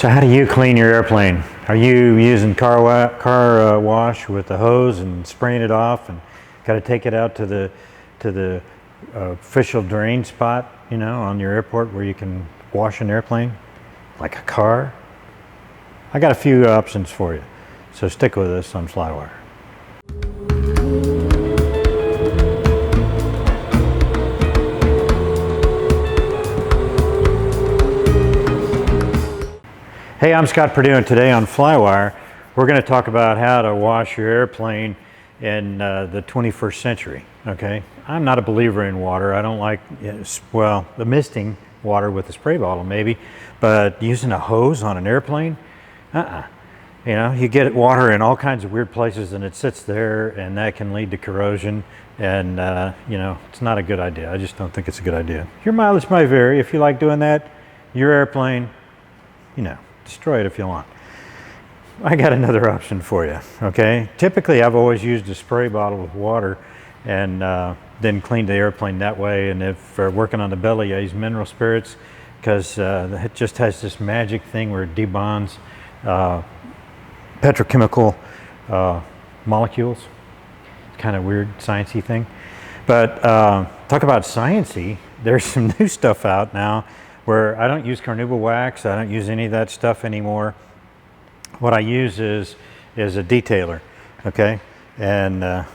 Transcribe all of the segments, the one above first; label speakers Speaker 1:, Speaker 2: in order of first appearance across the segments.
Speaker 1: So how do you clean your airplane? Are you using car wash with the hose and spraying it off, and got to take it out to the official drain spot, you know, on your airport where you can wash an airplane like a car? I got a few options for you, so stick with us on FlyWire. Hey, I'm Scott Perdue, and today on FlyWire, we're going to talk about how to wash your airplane in the 21st century, okay? I'm not a believer in water. I don't like, well, the misting water with a spray bottle maybe, but using a hose on an airplane, You know, you get water in all kinds of weird places and it sits there, and that can lead to corrosion, and you know, it's not a good idea. I just don't think it's a good idea. Your mileage might vary. If you like doing that, your airplane, you know, destroy it if you want. I got another option for you, okay? Typically, I've always used a spray bottle with water and then cleaned the airplane that way. And if working on the belly, I use mineral spirits because it just has this magic thing where it debonds petrochemical molecules. It's kind of weird, sciencey thing. But talk about sciencey, there's some new stuff out now where I don't use carnauba wax. I don't use any of that stuff anymore. What I use is a detailer, okay? And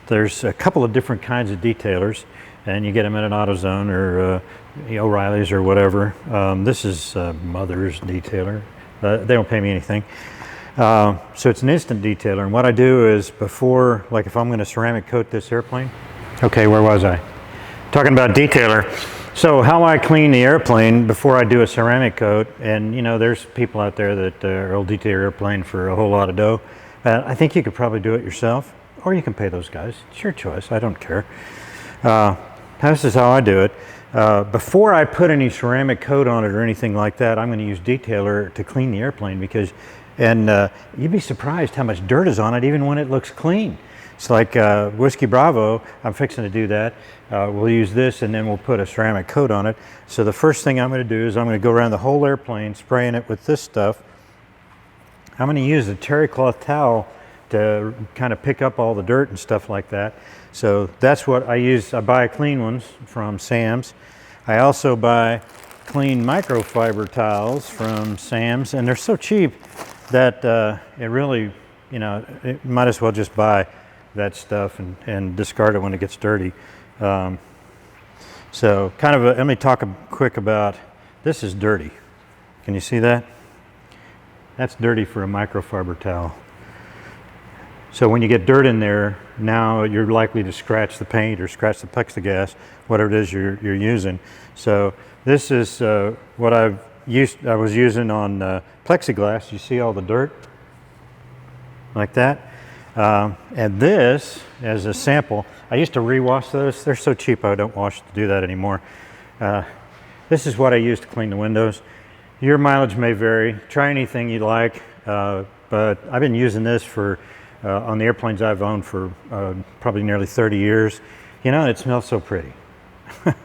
Speaker 1: there's a couple of different kinds of detailers, and you get them at an AutoZone or O'Reilly's or whatever. This is Mother's detailer. They don't pay me anything. So it's an instant detailer, and what I do is before, like if I'm going to ceramic coat this airplane, okay, where was I? Talking about detailer. So how I clean the airplane before I do a ceramic coat, and you know, there's people out there that will detail your airplane for a whole lot of dough. I think you could probably do it yourself, or you can pay those guys. It's your choice, I don't care. This is how I do it. Before I put any ceramic coat on it or anything like that, I'm going to use detailer to clean the airplane because, and you'd be surprised how much dirt is on it even when it looks clean. It's like Whiskey Bravo, I'm fixing to do that. We'll use this and then we'll put a ceramic coat on it. So the first thing I'm going to do is I'm going to go around the whole airplane spraying it with this stuff. I'm going to use a terry cloth towel to kind of pick up all the dirt and stuff like that. So that's what I use. I buy clean ones from Sam's. I also buy clean microfiber towels from Sam's, and they're so cheap that it really, you know, it might as well just buy that stuff and discard it when it gets dirty. So kind of let me talk quick about, this is dirty. Can you see that? That's dirty for a microfiber towel. So when you get dirt in there, now you're likely to scratch the paint or scratch the plexiglass, whatever it is you're using. So this is what I was using on plexiglass. You see all the dirt like that? And this, as a sample, I used to rewash those. They're so cheap I don't wash to do that anymore. This is what I use to clean the windows. Your mileage may vary. Try anything you like, but I've been using this for on the airplanes I've owned for probably nearly 30 years. You know, it smells so pretty.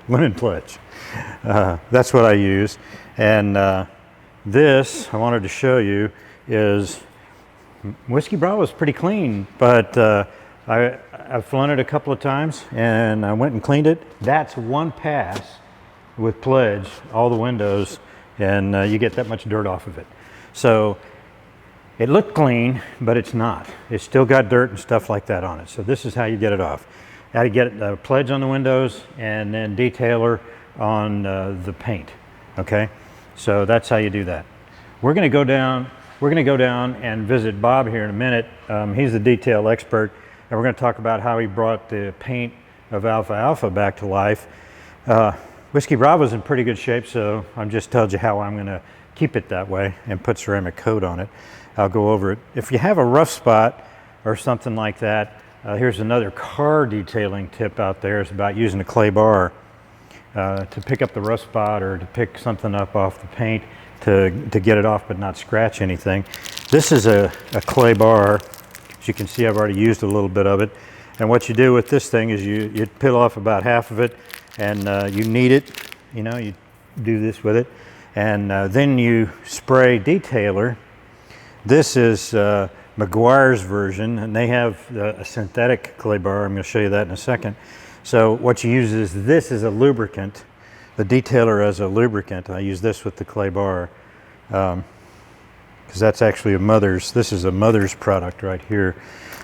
Speaker 1: Lemon Pledge. That's what I use. And this, I wanted to show you, is Whiskey Bravo is pretty clean, but I've flown it a couple of times and I went and cleaned it. That's one pass with Pledge, all the windows, and you get that much dirt off of it. So it looked clean, but it's not. It's still got dirt and stuff like that on it. So this is how you get it off. How to get a Pledge on the windows and then detailer on the paint, okay? So that's how you do that. We're gonna go down and visit Bob here in a minute. He's the detail expert, and we're going to talk about how he brought the paint of Alpha Alpha back to life. Whiskey Bravo's in pretty good shape, so I'm just telling you how I'm going to keep it that way and put ceramic coat on it. I'll go over it. If you have a rough spot or something like that, here's another car detailing tip out there. It's about using a clay bar to pick up the rough spot or to pick something up off the paint to get it off but not scratch anything. This is a clay bar. As you can see, I've already used a little bit of it. And what you do with this thing is you peel off about half of it and you knead it. You know, you do this with it. And then you spray detailer. This is McGuire's version, and they have a synthetic clay bar. I'm going to show you that in a second. So what you use is this is a lubricant, the detailer as a lubricant. I use this with the clay bar because that's actually this is a Mother's product right here.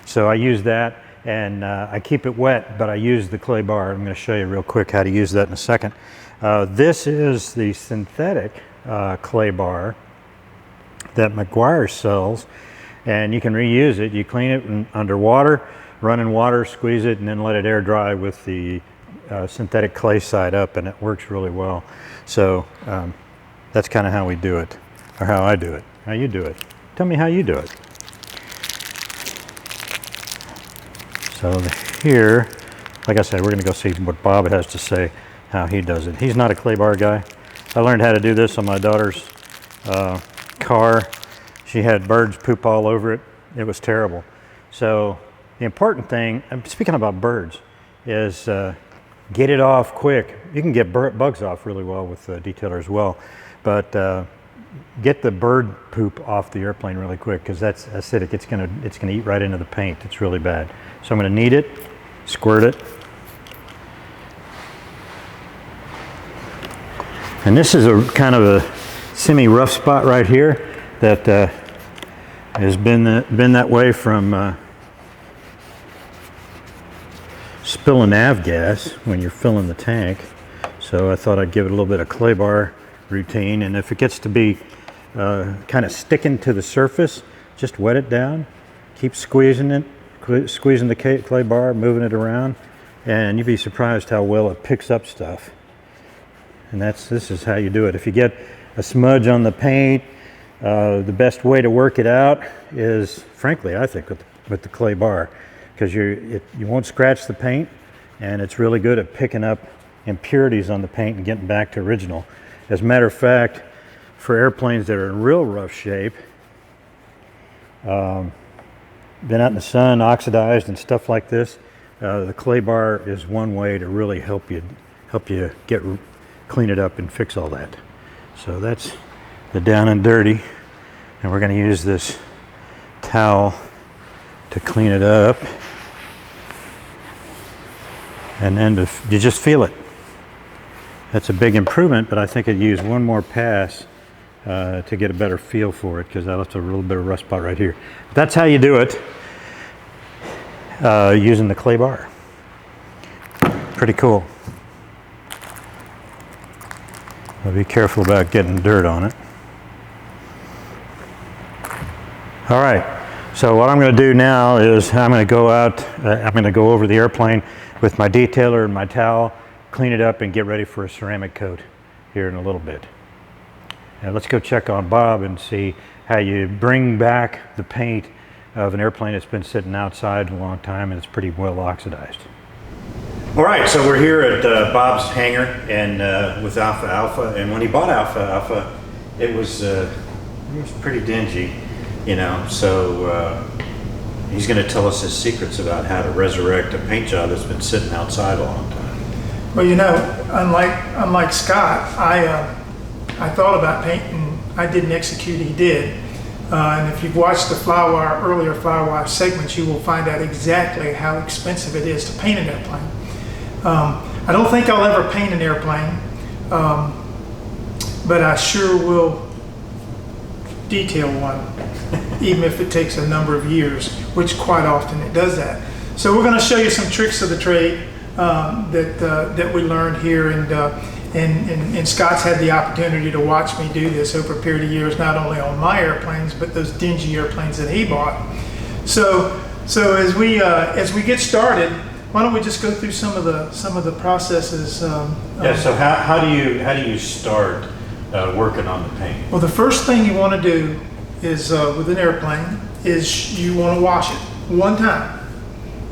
Speaker 1: So I use that, and I keep it wet, but I use the clay bar. I'm going to show you real quick how to use that in a second. This is the synthetic clay bar that McGuire sells, and you can reuse it. You clean it underwater, run in water, squeeze it, and then let it air dry with the synthetic clay side up, and it works really well. So that's kind of how we do it, or how I do it. How you do it. Tell me how you do it. So here, like I said, we're going to go see what Bob has to say, how he does it. He's not a clay bar guy. I learned how to do this on my daughter's car. She had birds poop all over it. It was terrible. So the important thing, speaking about birds, is get it off quick. You can get bugs off really well with the detailer as well, but get the bird poop off the airplane really quick, because that's acidic. It's gonna eat right into the paint. It's really bad. So I'm gonna knead it, squirt it, and this is a kind of a semi-rough spot right here that has been that way from spilling avgas when you're filling the tank. So I thought I'd give it a little bit of clay bar routine, and if it gets to be kind of sticking to the surface, just wet it down, keep squeezing it, squeezing the clay bar, moving it around, and you'd be surprised how well it picks up stuff. And this is how you do it. If you get a smudge on the paint, the best way to work it out is, frankly, I think with the clay bar, because you won't scratch the paint, and it's really good at picking up impurities on the paint and getting back to original. As a matter of fact, for airplanes that are in real rough shape, been out in the sun, oxidized and stuff like this, the clay bar is one way to really help you clean it up and fix all that. So that's the down and dirty, and we're going to use this towel to clean it up, and then you just feel it. That's a big improvement, but I think I'd use one more pass to get a better feel for it, because I left a little bit of rust spot right here. That's how you do it using the clay bar. Pretty cool. But be careful about getting dirt on it. All right, so what I'm going to do now is I'm going to go out, I'm going to go over the airplane with my detailer and my towel, clean it up, and get ready for a ceramic coat here in a little bit. Now let's go check on Bob and see how you bring back the paint of an airplane that's been sitting outside a long time and it's pretty well oxidized. All right, so we're here at Bob's hangar and with Alpha Alpha, and when he bought Alpha Alpha, it was pretty dingy, you know, so he's going to tell us his secrets about how to resurrect a paint job that's been sitting outside a long time.
Speaker 2: Well, you know, unlike Scott, I thought about painting. I didn't execute, he did. And if you've watched the earlier FlyWire segments, you will find out exactly how expensive it is to paint an airplane. I don't think I'll ever paint an airplane, but I sure will detail one, even if it takes a number of years, which quite often it does that. So we're going to show you some tricks of the trade that we learned here, and Scott's had the opportunity to watch me do this over a period of years, not only on my airplanes, but those dingy airplanes that he bought. So as we get started, why don't we just go through some of the processes?
Speaker 1: Yeah. So how do you start working on the paint?
Speaker 2: Well, the first thing you want to do is with an airplane is you want to wash it one time.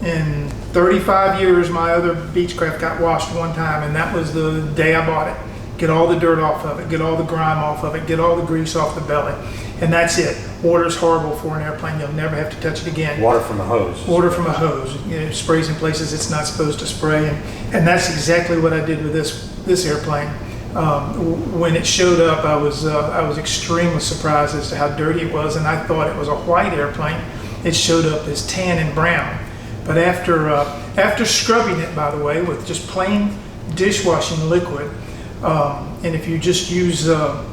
Speaker 2: In 35 years, my other Beechcraft got washed one time, and that was the day I bought it. Get all the dirt off of it, get all the grime off of it, get all the grease off the belly, and that's it. Water's horrible for an airplane. You'll never have to touch it again.
Speaker 1: Water from a hose.
Speaker 2: Water from a hose. You know, sprays in places it's not supposed to spray, and that's exactly what I did with this airplane. When it showed up, I was extremely surprised as to how dirty it was, and I thought it was a white airplane. It showed up as tan and brown. But after scrubbing it, by the way, with just plain dishwashing liquid, and if you just use a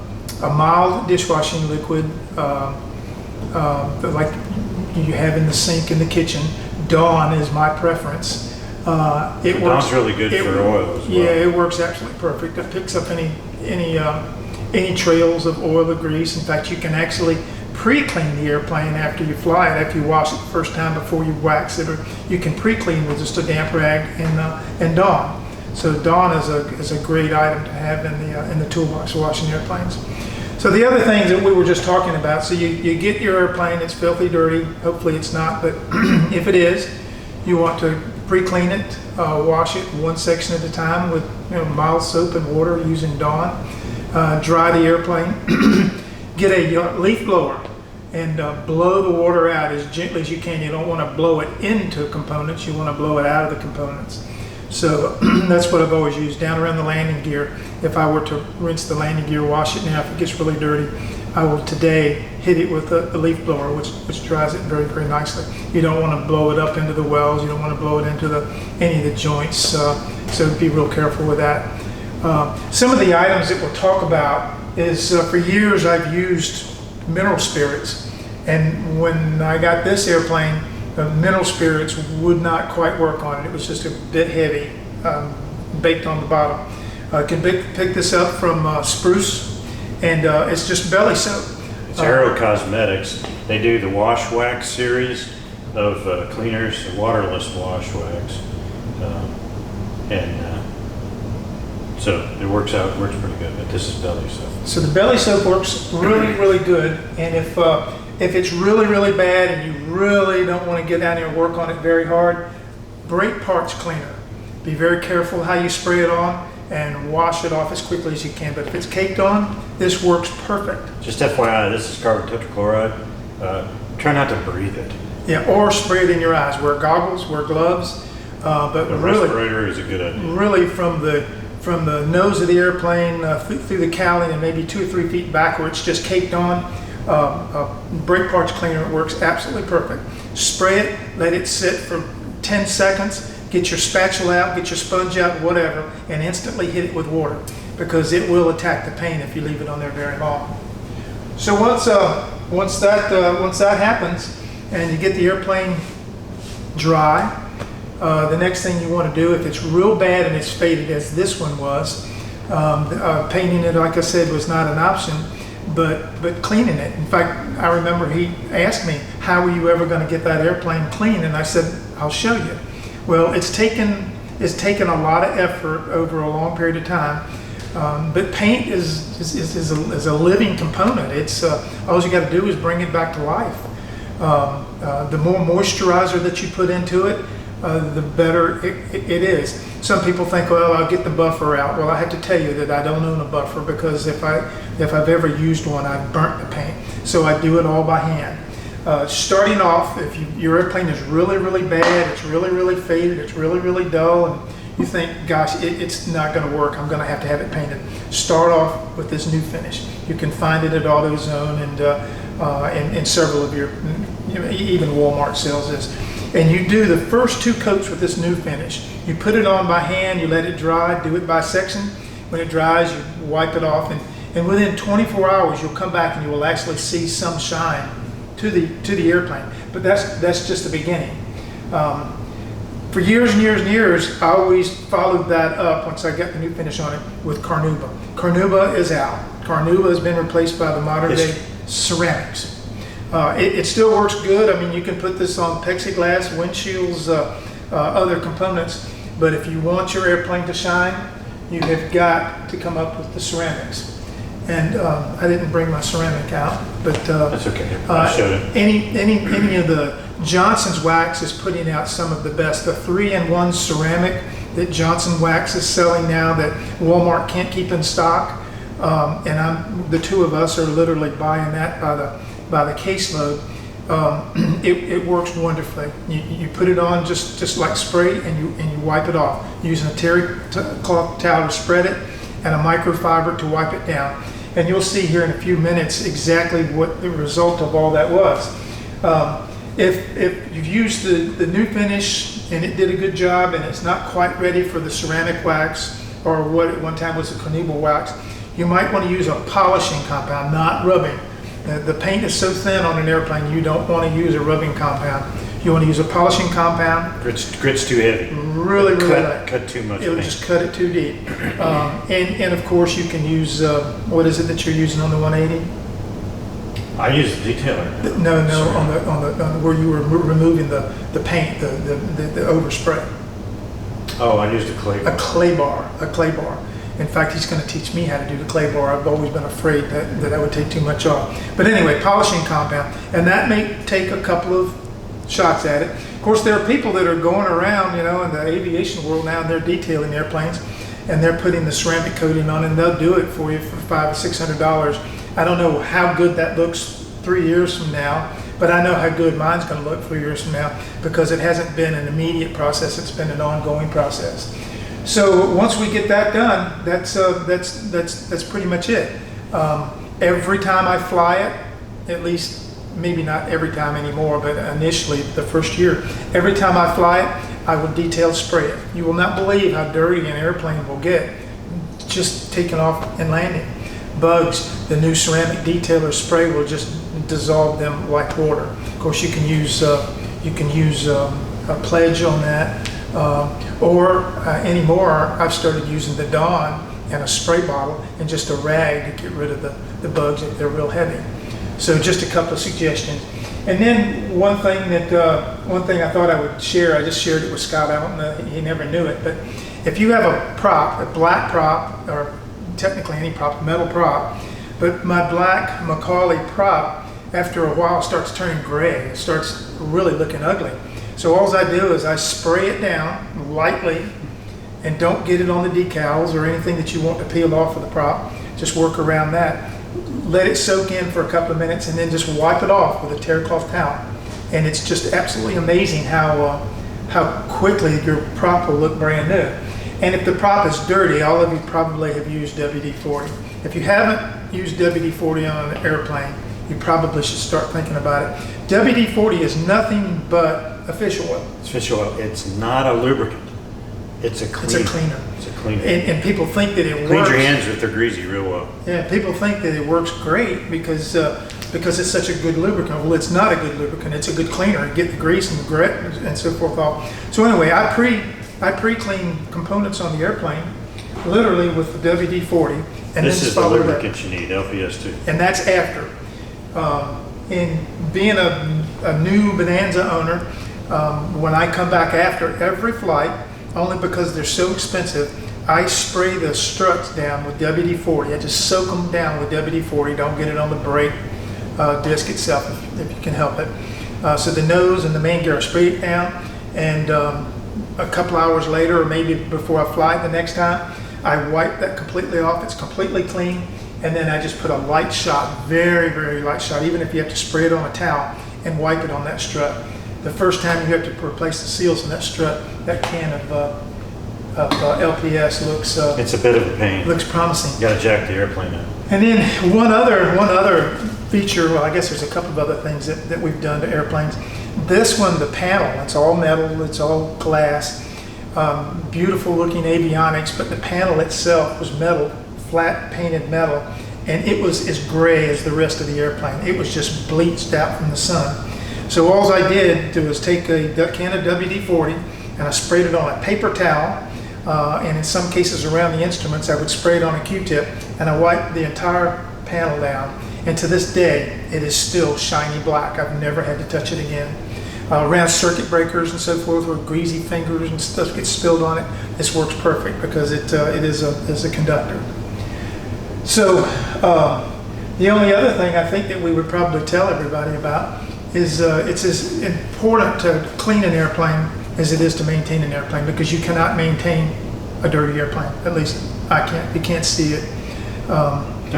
Speaker 2: mild dishwashing liquid, like you have in the sink in the kitchen, Dawn is my preference. It works.
Speaker 1: Dawn's really good for oil as well.
Speaker 2: Yeah, it works absolutely perfect. It picks up any trails of oil or grease. In fact, you can actually pre-clean the airplane after you fly it, after you wash it the first time before you wax it, or you can pre-clean with just a damp rag and Dawn. So Dawn is a great item to have in the toolbox for washing airplanes. So the other things that we were just talking about, so you get your airplane, it's filthy dirty, hopefully it's not, but if it is, you want to pre-clean it, wash it one section at a time with mild soap and water using Dawn, dry the airplane, get a leaf blower and blow the water out as gently as you can. You don't want to blow it into components, you want to blow it out of the components. So that's what I've always used down around the landing gear. If I were to rinse the landing gear, wash it now, if it gets really dirty, I will today hit it with the leaf blower, which dries it very, very nicely. You don't want to blow it up into the wells. You don't want to blow it into any of the joints. So be real careful with that. Some of the items that we'll talk about is for years I've used mineral spirits. And when I got this airplane, mineral spirits would not quite work on it. It was just a bit heavy, baked on the bottom. Can pick this up from Spruce, and it's just belly soap.
Speaker 1: It's Aero Cosmetics. They do the wash wax series of cleaners, the waterless wash wax, so it works pretty good. But this is belly soap. So
Speaker 2: the belly soap works really, really good, and if it's really, really bad and you really don't want to get down there and work on it very hard, brake parts cleaner. Be very careful how you spray it on and wash it off as quickly as you can. But if it's caked on, this works perfect.
Speaker 1: Just FYI, this is carbon tetrachloride. Try not to breathe it.
Speaker 2: Yeah, or spray it in your eyes. Wear goggles, wear gloves. But
Speaker 1: the
Speaker 2: really,
Speaker 1: respirator is a good idea.
Speaker 2: Really, from the nose of the airplane through the cowling and maybe 2 or 3 feet back where it's just caked on, brake parts cleaner works absolutely perfect. Spray it, let it sit for 10 seconds, get your spatula out, get your sponge out, whatever, and instantly hit it with water, because it will attack the paint if you leave it on there very long. So once that happens and you get the airplane dry, the next thing you want to do, if it's real bad and it's faded as this one was, painting it, like I said, was not an option. But cleaning it. In fact, I remember he asked me, how were you ever going to get that airplane clean? And I said, I'll show you. Well, it's taken a lot of effort over a long period of time. But paint is a living component. It's all you got to do is bring it back to life. The more moisturizer that you put into it, the better it is. Some people think, well, I'll get the buffer out. Well, I have to tell you that I don't own a buffer, because if I've ever used one, I've burnt the paint. So I do it all by hand. Starting off, if your airplane is really, really bad, it's really, really faded, it's really, really dull, and you think, gosh, it's not going to work, I'm going to have it painted. Start off with this new finish. You can find it at AutoZone and several of your, even Walmart sells this. And you do the first 2 coats with this new finish. You put it on by hand, you let it dry, do it by section. When it dries, you wipe it off, and within 24 hours, you'll come back and you will actually see some shine to the airplane. But that's just the beginning. For years and years and years, I always followed that up once I got the new finish on it with Carnauba. Carnauba is out. Carnauba has been replaced by the modern day ceramics. It still works good. I mean, you can put this on plexiglass, windshields, other components, but if you want your airplane to shine, you have got to come up with the ceramics. And I didn't bring my ceramic out, but
Speaker 1: that's okay. I showed it.
Speaker 2: Any of the Johnson's Wax is putting out some of the best. The 3-in-1 ceramic that Johnson Wax is selling now that Walmart can't keep in stock, and the 2 of us are literally buying that by the caseload. It works wonderfully. You put it on just like spray, and you wipe it off using a terry cloth towel to spread it, and a microfiber to wipe it down. And you'll see here in a few minutes exactly what the result of all that was. If you've used the new finish and it did a good job and it's not quite ready for the ceramic wax or what at one time was a carnauba wax, you might want to use a polishing compound, not rubbing. The paint is so thin on an airplane, you don't want to use a rubbing compound. You want to use a polishing compound.
Speaker 1: Grit's too heavy.
Speaker 2: Really light.
Speaker 1: Cut too much
Speaker 2: It'll
Speaker 1: paint.
Speaker 2: just cut it too deep. And of course you can use, what is it that you're using on the 180?
Speaker 1: I use the detailer.
Speaker 2: No, on the where you were removing the paint, the overspray.
Speaker 1: Oh, I used a clay bar.
Speaker 2: A clay bar. In fact, he's going to teach me how to do the clay bar. I've always been afraid that I would take too much off. But anyway, polishing compound, and that may take a couple of shots at it. Of course, there are people that are going around, you know, in the aviation world now, and they're detailing airplanes, and they're putting the ceramic coating on, and they'll do it for you for $500 or $600. I don't know how good that looks 3 years from now, but I know how good mine's going to look 3 years from now because it hasn't been an immediate process; it's been an ongoing process. So once we get that done, that's pretty much it. Every time I fly it, at least maybe not every time anymore, but initially the first year, every time I fly it, I will detail spray it. You will not believe how dirty an airplane will get just taking off and landing. Bugs, the new ceramic detailer spray will just dissolve them like water. Of course, you can use a pledge on that, or anymore, I've started using the Dawn and a spray bottle and just a rag to get rid of the bugs if they're real heavy. So just a couple of suggestions. And then one thing I thought I would share, I just shared it with Scott. I don't know, he never knew it, but if you have a prop, a black prop, or technically any prop, metal prop, but my black Macaulay prop, after a while starts turning gray. It starts really looking ugly. So all I do is I spray it down lightly and don't get it on the decals or anything that you want to peel off of the prop. Just work around that. Let it soak in for a couple of minutes and then just wipe it off with a terry cloth towel. And it's just absolutely amazing how quickly your prop will look brand new. And if the prop is dirty, all of you probably have used WD-40. If you haven't used WD-40 on an airplane, you probably should start thinking about it. WD-40 is nothing but a fish oil.
Speaker 1: It's fish oil. It's not a lubricant. It's a cleaner.
Speaker 2: It's a cleaner.
Speaker 1: It's a cleaner.
Speaker 2: And people think that it works.
Speaker 1: Cleans your hands if they're greasy real well.
Speaker 2: Yeah, people think that it works great because it's such a good lubricant. Well, it's not a good lubricant. It's a good cleaner. Get the grease and the grit and so forth off. So anyway, I pre-clean components on the airplane, literally with the WD-40. And
Speaker 1: This
Speaker 2: then
Speaker 1: is the
Speaker 2: follow
Speaker 1: lubricant you need, LPS 2.
Speaker 2: And that's after. In being a new Bonanza owner, when I come back after every flight, only because they're so expensive, I spray the struts down with WD-40. I just soak them down with WD-40. Don't get it on the brake disc itself if you can help it. So the nose and the main gear, I spray it down, and a couple hours later, or maybe before I fly the next time, I wipe that completely off. It's completely clean. And then I just put a light shot, very, very light shot, even if you have to spray it on a towel and wipe it on that strut. The first time you have to replace the seals in that strut, that can of LPS looks
Speaker 1: It's a bit of a pain.
Speaker 2: looks promising.
Speaker 1: You got to jack the airplane up.
Speaker 2: And then one other feature, well, I guess there's a couple of other things that we've done to airplanes. This one, the panel, it's all metal, it's all glass, beautiful looking avionics, but the panel itself was metal, flat painted metal, and it was as gray as the rest of the airplane. It was just bleached out from the sun. So all I did was take a can of WD-40 and I sprayed it on a paper towel, and in some cases around the instruments I would spray it on a Q-tip, and I wiped the entire panel down. And to this day, it is still shiny black. I've never had to touch it again. Around circuit breakers and so forth, where greasy fingers and stuff gets spilled on it, this works perfect because it is a conductor. So the only other thing I think that we would probably tell everybody about is it's as important to clean an airplane as it is to maintain an airplane, because you cannot maintain a dirty airplane. At least I can't. You can't see it.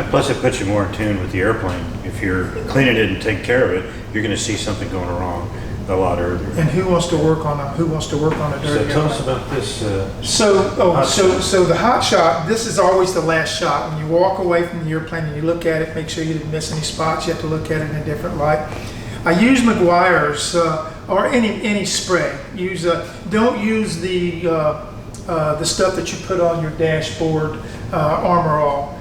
Speaker 1: Plus, it puts you more in tune with the airplane. If you're cleaning it and taking care of it, you're going to see something going wrong. a lot earlier.
Speaker 2: And who wants to work on a dirty
Speaker 1: So tell us
Speaker 2: airplane?
Speaker 1: about this.
Speaker 2: So the hot shot, this is always the last shot. When you walk away from the airplane and you look at it, make sure you didn't miss any spots. You have to look at it in a different light. I use McGuire's or any spray. Don't use the stuff that you put on your dashboard, Armor All.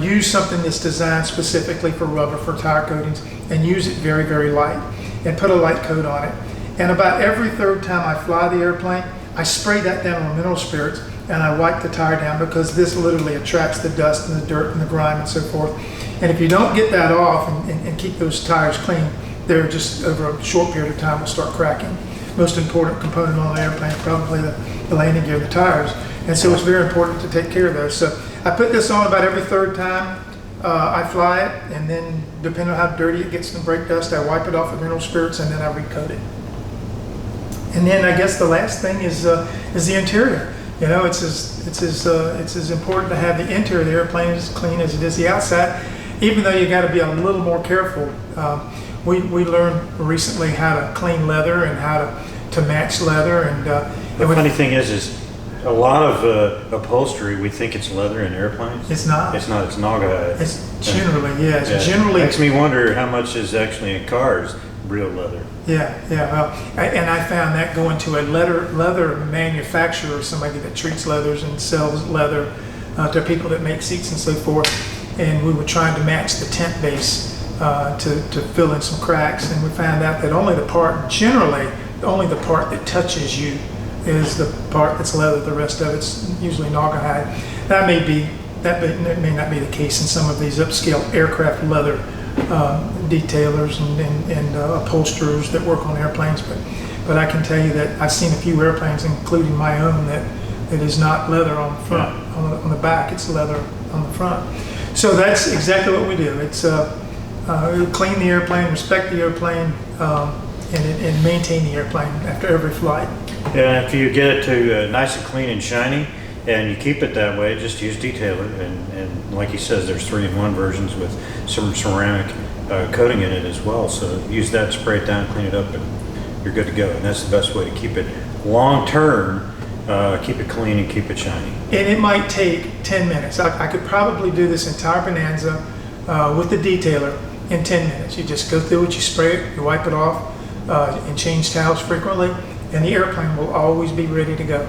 Speaker 2: Use something that's designed specifically for rubber, for tire coatings, and use it very, very light, and put a light coat on it. And about every third time I fly the airplane, I spray that down on mineral spirits, and I wipe the tire down, because this literally attracts the dust and the dirt and the grime and so forth. And if you don't get that off and keep those tires clean, they're just, over a short period of time, will start cracking. Most important component on the airplane is probably the landing gear, the tires. And so it's very important to take care of those. So I put this on about every third time I fly it, and then depending on how dirty it gets in the brake dust, I wipe it off with mineral spirits, and then I recoat it. And then I guess the last thing is the interior. You know, it's as important to have the interior of the airplane as clean as it is the outside, even though you got to be a little more careful. We learned recently how to clean leather and how to match leather. And
Speaker 1: the funny thing is a lot of upholstery, we think it's leather in airplanes.
Speaker 2: It's not.
Speaker 1: It's not. It's Naugahyde.
Speaker 2: It's generally, yeah. It's generally.
Speaker 1: Makes me wonder how much is actually in cars real leather.
Speaker 2: Yeah. Well, and I found that going to a leather manufacturer, somebody that treats leathers and sells leather to people that make seats and so forth. And we were trying to match the tent base to fill in some cracks, and we found out that only the part that touches you is the part that's leather. The rest of it's usually Naugahyde. That may not be the case in some of these upscale aircraft leather detailers and upholsterers that work on airplanes, but I can tell you that I've seen a few airplanes, including my own, that it is not leather on the front. Yeah. On the back, it's leather on the front. So that's exactly what we do. It's clean the airplane, respect the airplane, and maintain the airplane after every flight.
Speaker 1: Yeah, if you get it to nice and clean and shiny, and you keep it that way, just use detailer. And like he says, there's 3-in-1 versions with some ceramic coating in it as well. So use that, spray it down, clean it up, and you're good to go. And that's the best way to keep it long term. Keep it clean and keep it shiny. And
Speaker 2: it might take 10 minutes. I could probably do this entire bonanza with the detailer in 10 minutes. You just go through it, you spray it, you wipe it off, and change towels frequently, and the airplane will always be ready to go.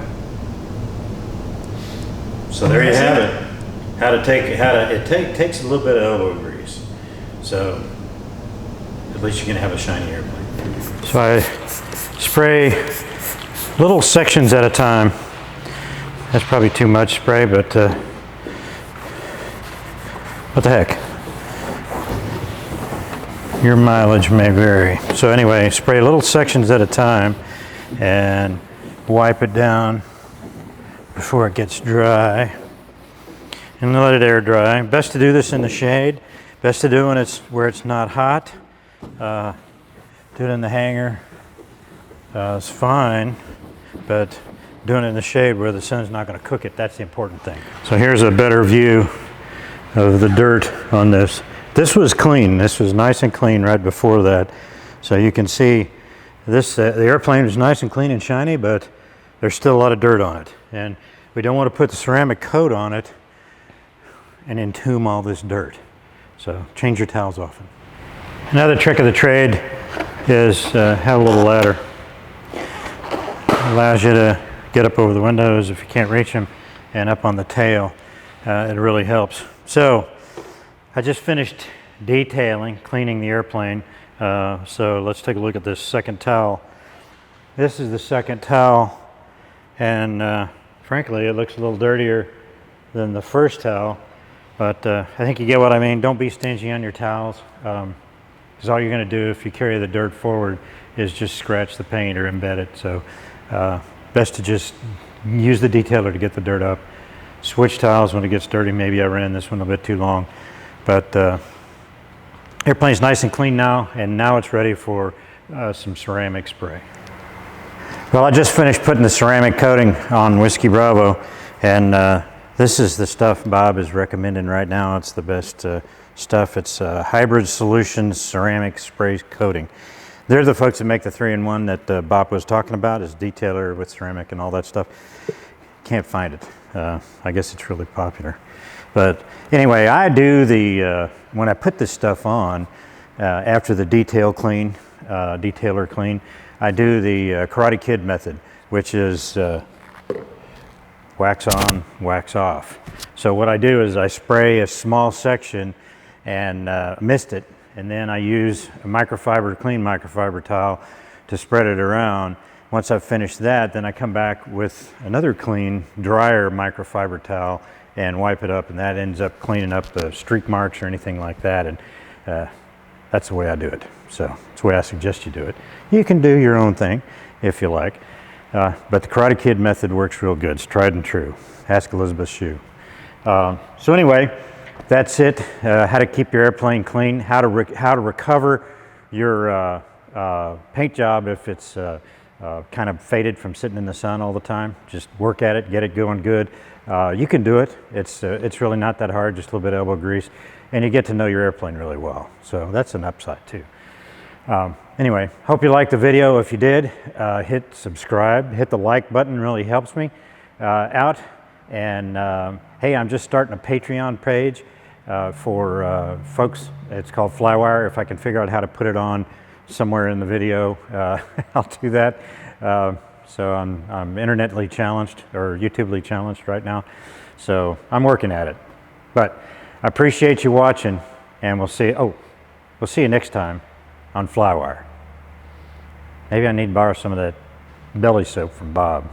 Speaker 1: So there you have it. It takes a little bit of elbow grease. So at least you can have a shiny airplane. So I spray little sections at a time. That's probably too much spray, but what the heck? Your mileage may vary. So anyway, spray little sections at a time and wipe it down before it gets dry, and let it air dry. Best to do this in the shade. Best to do when where it's not hot. Do it in the hangar. It's fine, but doing it in the shade where the sun's not going to cook it, that's the important thing. So here's a better view of the dirt on this. This was clean. This was nice and clean right before that. So you can see this. The airplane is nice and clean and shiny, but there's still a lot of dirt on it. And we don't want to put the ceramic coat on it and entomb all this dirt. So change your towels often. Another trick of the trade is have a little ladder. It allows you to get up over the windows if you can't reach them, and up on the tail. It really helps. So I just finished detailing, cleaning the airplane. So let's take a look at this second towel. This is the second towel, and frankly, it looks a little dirtier than the first towel, but I think you get what I mean. Don't be stingy on your towels, because all you're going to do if you carry the dirt forward is just scratch the paint or embed it. So best to just use the detailer to get the dirt up. Switch towels when it gets dirty. Maybe I ran this one a bit too long, but airplane's nice and clean now, and now it's ready for some ceramic spray. Well, I just finished putting the ceramic coating on Whiskey Bravo, and this is the stuff Bob is recommending right now. It's the best stuff. It's Hybrid Solutions Ceramic Spray Coating. They're the folks that make the 3-in-1 that Bob was talking about, is detailer with ceramic and all that stuff. Can't find it. I guess it's really popular. But anyway, I do the, when I put this stuff on, after the detailer clean, I do the Karate Kid method, which is wax on, wax off. So what I do is I spray a small section and mist it, and then I use a clean microfiber towel to spread it around. Once I've finished that, then I come back with another clean, drier microfiber towel and wipe it up, and that ends up cleaning up the streak marks or anything like that. And that's the way I do it. So that's the way I suggest you do it. You can do your own thing if you like, but the Karate Kid method works real good. It's tried and true. Ask Elizabeth Shue. So anyway, that's it. How to keep your airplane clean, how to recover your paint job if it's kind of faded from sitting in the sun all the time. Just work at it, get it going good. You can do it. It's really not that hard, just a little bit of elbow grease, and you get to know your airplane really well. So that's an upside too. Anyway, hope you liked the video. If you did, hit subscribe, hit the like button, really helps me out. And hey, I'm just starting a Patreon page for folks. It's called FlyWire. If I can figure out how to put it on somewhere in the video, I'll do that. So I'm internetly challenged, or YouTubely challenged right now. So I'm working at it. But I appreciate you watching, and we'll see you next time on FlyWire. Maybe I need to borrow some of that belly soap from Bob.